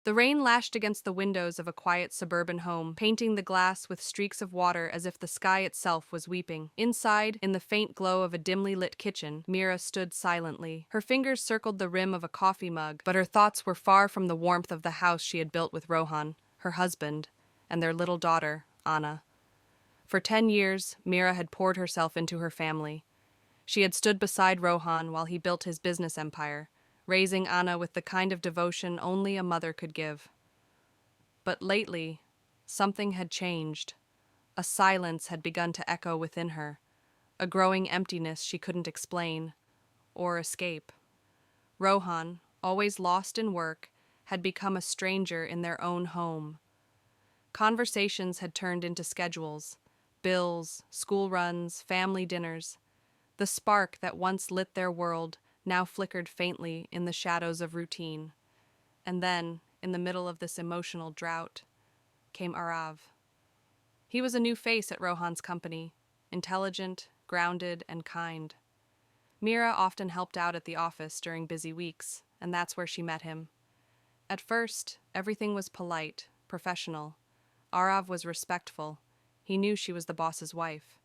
The rain lashed against the windows of a quiet suburban home, painting the glass with streaks of water as if the sky itself was weeping. Inside, in the faint glow of a dimly lit kitchen, Mira stood silently. Her fingers circled the rim of a coffee mug, but her thoughts were far from the warmth of the house she had built with Rohan, her husband, and their little daughter, Anna. For 10 years, Mira had poured herself into her family. She had stood beside Rohan while he built his business empire, raising Anna with the kind of devotion only a mother could give. But lately, something had changed. A silence had begun to echo within her, a growing emptiness she couldn't explain or escape. Rohan, always lost in work, had become a stranger in their own home. Conversations had turned into schedules, bills, school runs, family dinners. The spark that once lit their world now flickered faintly in the shadows of routine. And then, in the middle of this emotional drought, came Arav. He was a new face at Rohan's company, intelligent, grounded, and kind. Mira often helped out at the office during busy weeks, and that's where she met him. At first, everything was polite, professional. Arav was respectful. He knew she was the boss's wife.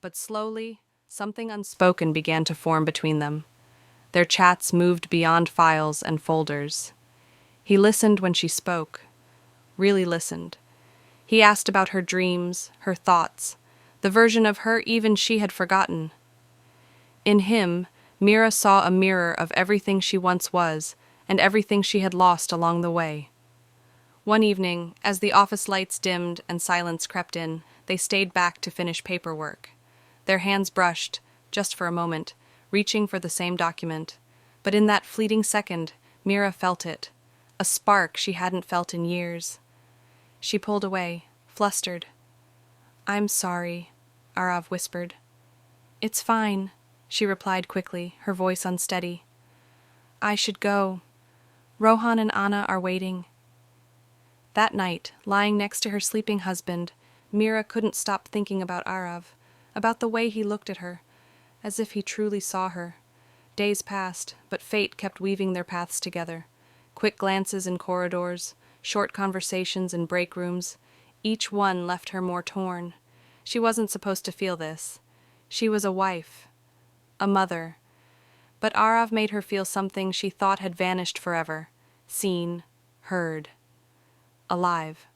But slowly, something unspoken began to form between them. Their chats moved beyond files and folders. He listened when she spoke, really listened. He asked about her dreams, her thoughts, the version of her even she had forgotten. In him, Mira saw a mirror of everything she once was and everything she had lost along the way. One evening, as the office lights dimmed and silence crept in, they stayed back to finish paperwork. Their hands brushed, just for a moment, reaching for the same document. But in that fleeting second, Mira felt it, a spark she hadn't felt in years. She pulled away, flustered. "I'm sorry," Arav whispered. "It's fine," she replied quickly, her voice unsteady. "I should go. Rohan and Anna are waiting." That night, lying next to her sleeping husband, Mira couldn't stop thinking about Arav, about the way he looked at her, as if he truly saw her. Days passed, but fate kept weaving their paths together. Quick glances in corridors, short conversations in break rooms, each one left her more torn. She wasn't supposed to feel this. She was a wife, a mother. But Arav made her feel something she thought had vanished forever, seen, heard, alive.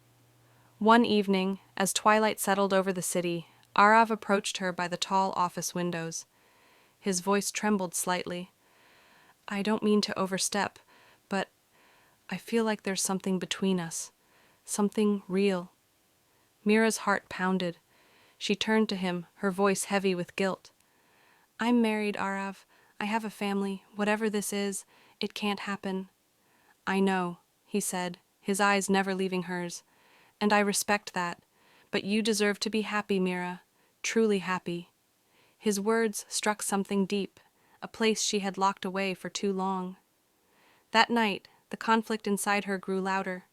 One evening, as twilight settled over the city, Arav approached her by the tall office windows. His voice trembled slightly. "I don't mean to overstep, but I feel like there's something between us, something real." Mira's heart pounded. She turned to him, her voice heavy with guilt. "I'm married, Arav. I have a family. Whatever this is, it can't happen." "I know," he said, his eyes never leaving hers. "And I respect that. But you deserve to be happy, Mira. Truly happy." His words struck something deep, a place she had locked away for too long. That night, the conflict inside her grew louder.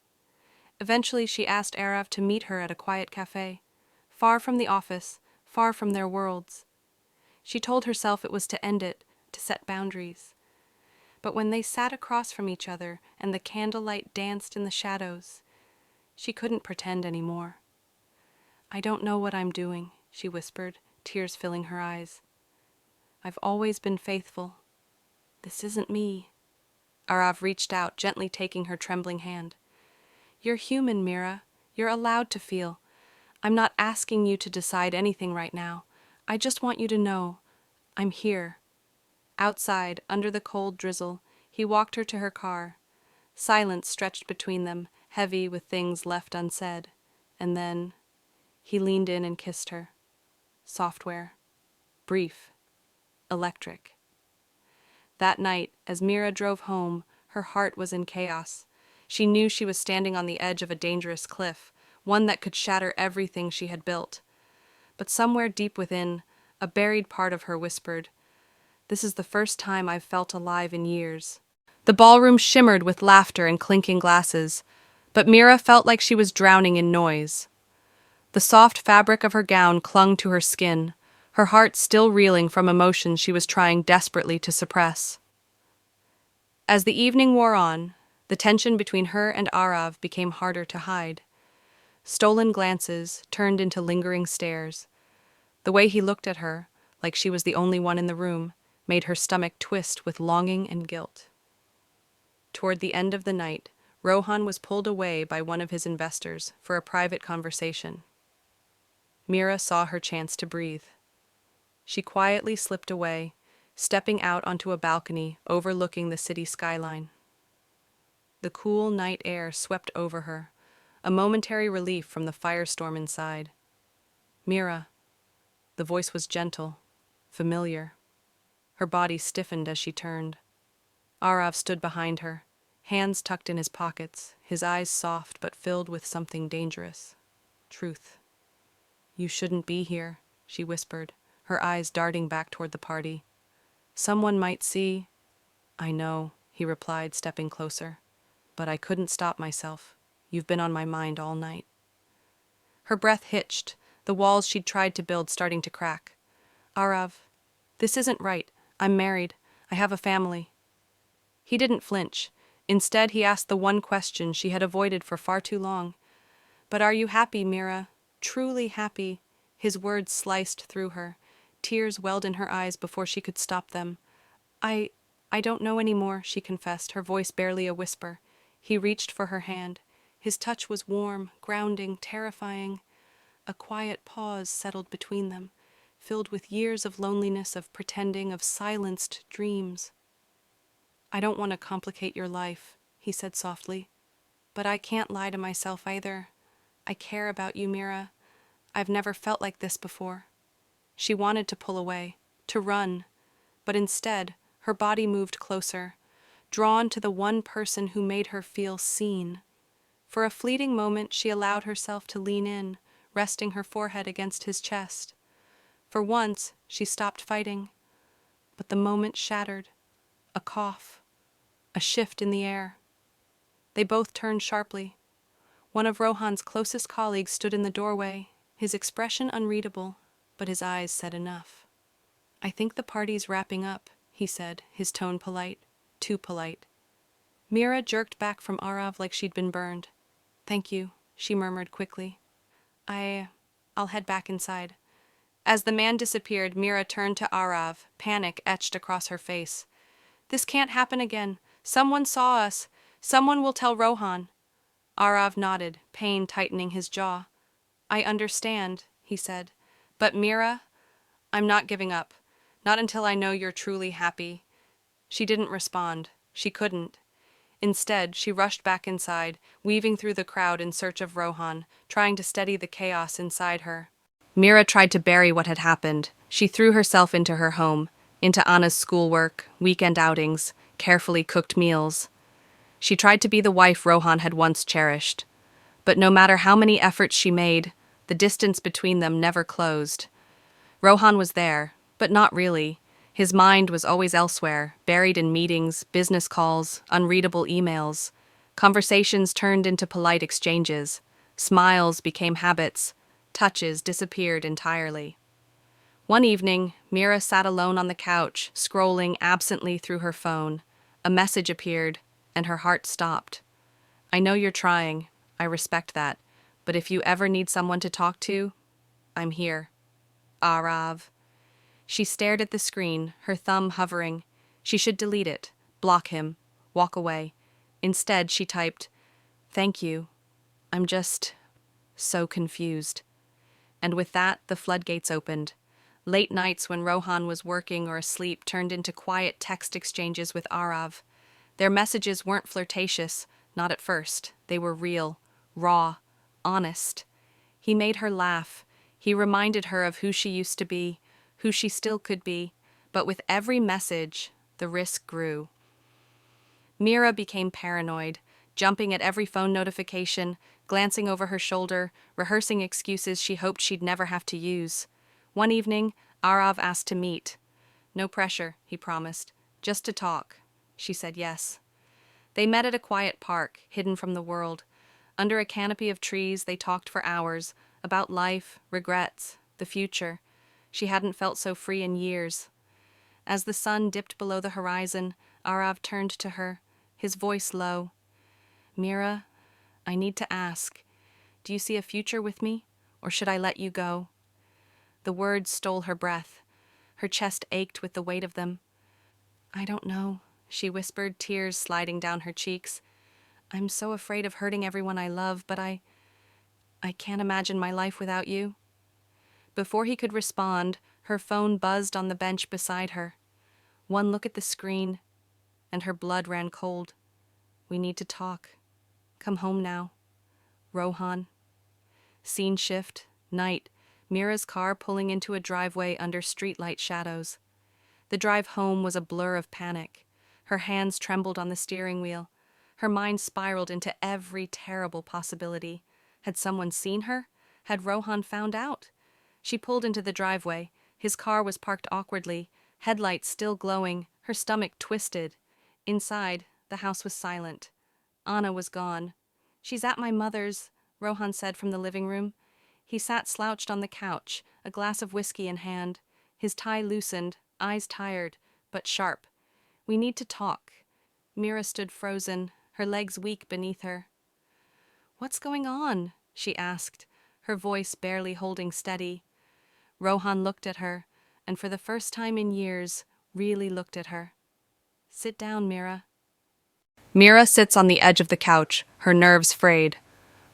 Eventually, she asked Arav to meet her at a quiet cafe, far from the office, far from their worlds. She told herself it was to end it, to set boundaries. But when they sat across from each other and the candlelight danced in the shadows, she couldn't pretend anymore. "I don't know what I'm doing," she whispered, tears filling her eyes. "I've always been faithful. This isn't me." Arav reached out, gently taking her trembling hand. "You're human, Mira. You're allowed to feel. I'm not asking you to decide anything right now. I just want you to know I'm here." Outside, under the cold drizzle, he walked her to her car. Silence stretched between them, heavy with things left unsaid. And then he leaned in and kissed her. Software. Brief. Electric. That night, as Mira drove home, her heart was in chaos. She knew she was standing on the edge of a dangerous cliff, one that could shatter everything she had built. But somewhere deep within, a buried part of her whispered, "This is the first time I've felt alive in years." The ballroom shimmered with laughter and clinking glasses, but Mira felt like she was drowning in noise. The soft fabric of her gown clung to her skin, her heart still reeling from emotions she was trying desperately to suppress. As the evening wore on, The tension between her and Arav became harder to hide. Stolen glances turned into lingering stares. The way he looked at her, like she was the only one in the room, made her stomach twist with longing and guilt. Toward the end of the night, Rohan was pulled away by one of his investors for a private conversation. Mira saw her chance to breathe. She quietly slipped away, stepping out onto a balcony overlooking the city skyline. The cool night air swept over her, a momentary relief from the firestorm inside. Mira. The voice was gentle, familiar. Her body stiffened as she turned. Arav stood behind her, hands tucked in his pockets, his eyes soft but filled with something dangerous. Truth. "You shouldn't be here," she whispered, her eyes darting back toward the party. "Someone might see." "I know," he replied, stepping closer. "But I couldn't stop myself. You've been on my mind all night." Her breath hitched, the walls she'd tried to build starting to crack. "Arav, this isn't right. I'm married. I have a family." He didn't flinch. Instead, he asked the one question she had avoided for far too long. "But are you happy, Mira? Truly happy?" His words sliced through her. Tears welled in her eyes before she could stop them. I don't know anymore," she confessed, her voice barely a whisper. He reached for her hand. His touch was warm, grounding, terrifying. A quiet pause settled between them, filled with years of loneliness, of pretending, of silenced dreams. "I don't want to complicate your life," he said softly. "But I can't lie to myself either. I care about you, Mira. I've never felt like this before." She wanted to pull away, to run, but instead, her body moved closer, drawn to the one person who made her feel seen. For a fleeting moment, she allowed herself to lean in, resting her forehead against his chest. For once, she stopped fighting. But the moment shattered. A cough. A shift in the air. They both turned sharply. One of Rohan's closest colleagues stood in the doorway, his expression unreadable, but his eyes said enough. "I think the party's wrapping up," he said, his tone polite, too polite. Mira jerked back from Arav like she'd been burned. "Thank you," she murmured quickly. I'll head back inside." As the man disappeared, Mira turned to Arav, panic etched across her face. "This can't happen again. Someone saw us. Someone will tell Rohan." Arav nodded, pain tightening his jaw. "I understand," he said. "But Mira, I'm not giving up. Not until I know you're truly happy." She didn't respond. She couldn't. Instead, she rushed back inside, weaving through the crowd in search of Rohan, trying to steady the chaos inside her. Mira tried to bury what had happened. She threw herself into her home, into Anna's schoolwork, weekend outings, carefully cooked meals. She tried to be the wife Rohan had once cherished. But no matter how many efforts she made, the distance between them never closed. Rohan was there, but not really. His mind was always elsewhere, buried in meetings, business calls, unreadable emails. Conversations turned into polite exchanges. Smiles became habits. Touches disappeared entirely. One evening, Mira sat alone on the couch, scrolling absently through her phone. A message appeared, and her heart stopped. "I know you're trying. I respect that. But if you ever need someone to talk to, I'm here. Arav." She stared at the screen, her thumb hovering. She should delete it, block him, walk away. Instead, she typed, "Thank you. I'm just so confused." And with that, the floodgates opened. Late nights when Rohan was working or asleep turned into quiet text exchanges with Arav. Their messages weren't flirtatious, not at first. They were real, raw, honest. He made her laugh. He reminded her of who she used to be, who she still could be, but with every message, the risk grew. Mira became paranoid, jumping at every phone notification, glancing over her shoulder, rehearsing excuses she hoped she'd never have to use. One evening, Arav asked to meet. "No pressure," he promised. "Just to talk." She said yes. They met at a quiet park, hidden from the world. Under a canopy of trees, they talked for hours, about life, regrets, the future. She hadn't felt so free in years. As the sun dipped below the horizon, Arav turned to her, his voice low. Mira, I need to ask, do you see a future with me, or should I let you go? The words stole her breath. Her chest ached with the weight of them. I don't know, she whispered, tears sliding down her cheeks. I'm so afraid of hurting everyone I love, but I can't imagine my life without you. Before he could respond, her phone buzzed on the bench beside her. One look at the screen, and her blood ran cold. We need to talk. Come home now. Rohan. Scene shift, night, Mira's car pulling into a driveway under streetlight shadows. The drive home was a blur of panic. Her hands trembled on the steering wheel. Her mind spiraled into every terrible possibility. Had someone seen her? Had Rohan found out? She pulled into the driveway. His car was parked awkwardly, headlights still glowing, her stomach twisted. Inside, the house was silent. Anna was gone. She's at my mother's, Rohan said from the living room. He sat slouched on the couch, a glass of whiskey in hand. His tie loosened, eyes tired, but sharp. We need to talk. Mira stood frozen, her legs weak beneath her. What's going on? She asked, her voice barely holding steady. Rohan looked at her, and for the first time in years, really looked at her. Sit down, Mira. Mira sits on the edge of the couch, her nerves frayed.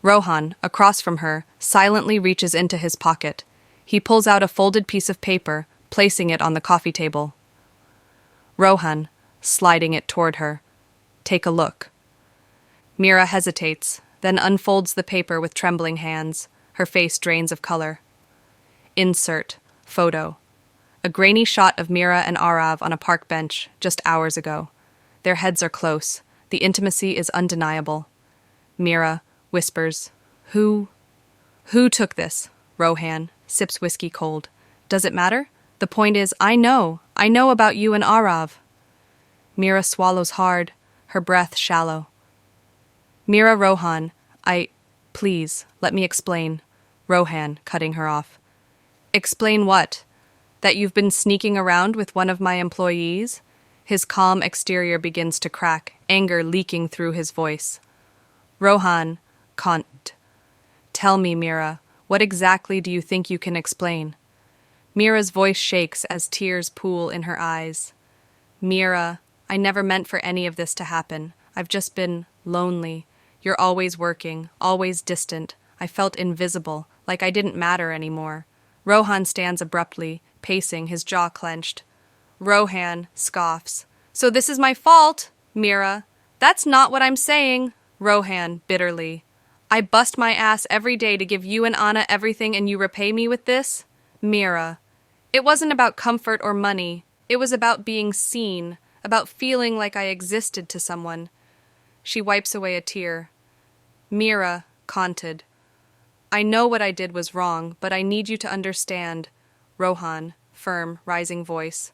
Rohan, across from her, silently reaches into his pocket. He pulls out a folded piece of paper, placing it on the coffee table. Rohan, sliding it toward her. Take a look. Mira hesitates, then unfolds the paper with trembling hands. Her face drains of color. Insert. Photo. A grainy shot of Mira and Arav on a park bench, just hours ago. Their heads are close. The intimacy is undeniable. Mira whispers, Who took this? Rohan sips whiskey cold. Does it matter? The point is, I know about you and Arav. Mira swallows hard, her breath shallow. Mira, Rohan, please, let me explain. Rohan, cutting her off. Explain what? That you've been sneaking around with one of my employees? His calm exterior begins to crack, anger leaking through his voice. Rohan, can't. Tell me, Mira, what exactly do you think you can explain? Mira's voice shakes as tears pool in her eyes. Mira, I never meant for any of this to happen. I've just been lonely. You're always working, always distant. I felt invisible, like I didn't matter anymore. Rohan stands abruptly, pacing, his jaw clenched. Rohan scoffs. So this is my fault, Mira. That's not what I'm saying. Rohan, bitterly. I bust my ass every day to give you and Anna everything and you repay me with this? Mira. It wasn't about comfort or money. It was about being seen, about feeling like I existed to someone. She wipes away a tear. Mira, conted. I know what I did was wrong, but I need you to understand. Rohan, firm, rising voice.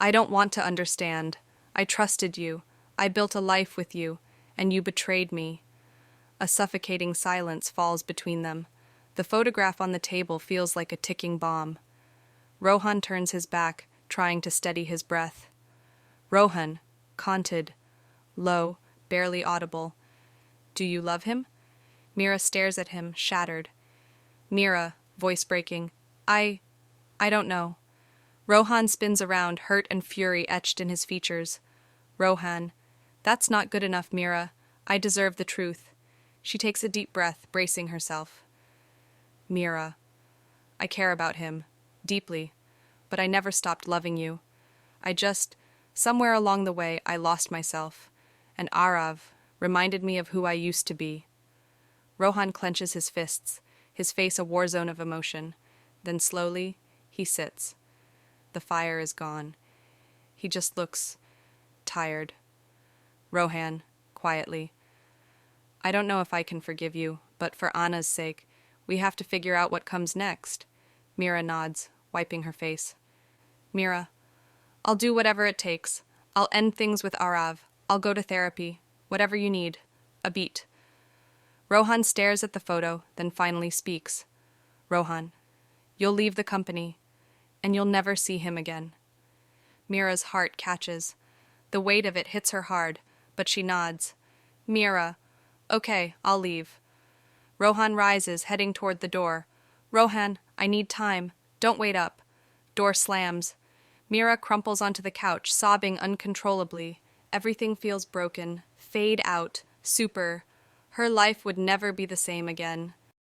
I don't want to understand. I trusted you. I built a life with you, and you betrayed me. A suffocating silence falls between them. The photograph on the table feels like a ticking bomb. Rohan turns his back, trying to steady his breath. Rohan, conted, low, barely audible. Do you love him? Mira stares at him, shattered. Mira, voice breaking. I don't know. Rohan spins around, hurt and fury etched in his features. Rohan, that's not good enough, Mira. I deserve the truth. She takes a deep breath, bracing herself. Mira, I care about him, deeply, but I never stopped loving you. Somewhere along the way, I lost myself, and Arav reminded me of who I used to be. Rohan clenches his fists, his face a war zone of emotion. Then slowly, he sits. The fire is gone. He just looks tired. Rohan, quietly. I don't know if I can forgive you, but for Anna's sake, we have to figure out what comes next. Mira nods, wiping her face. Mira, I'll do whatever it takes. I'll end things with Arav. I'll go to therapy. Whatever you need. A beat. Rohan stares at the photo, then finally speaks. Rohan, you'll leave the company, and you'll never see him again. Mira's heart catches. The weight of it hits her hard, but she nods. Mira, Okay, I'll leave. Rohan rises, heading toward the door. Rohan, I need time. Don't wait up. Door slams. Mira crumples onto the couch, sobbing uncontrollably. Everything feels broken. Fade out. Super. Her life would never be the same again.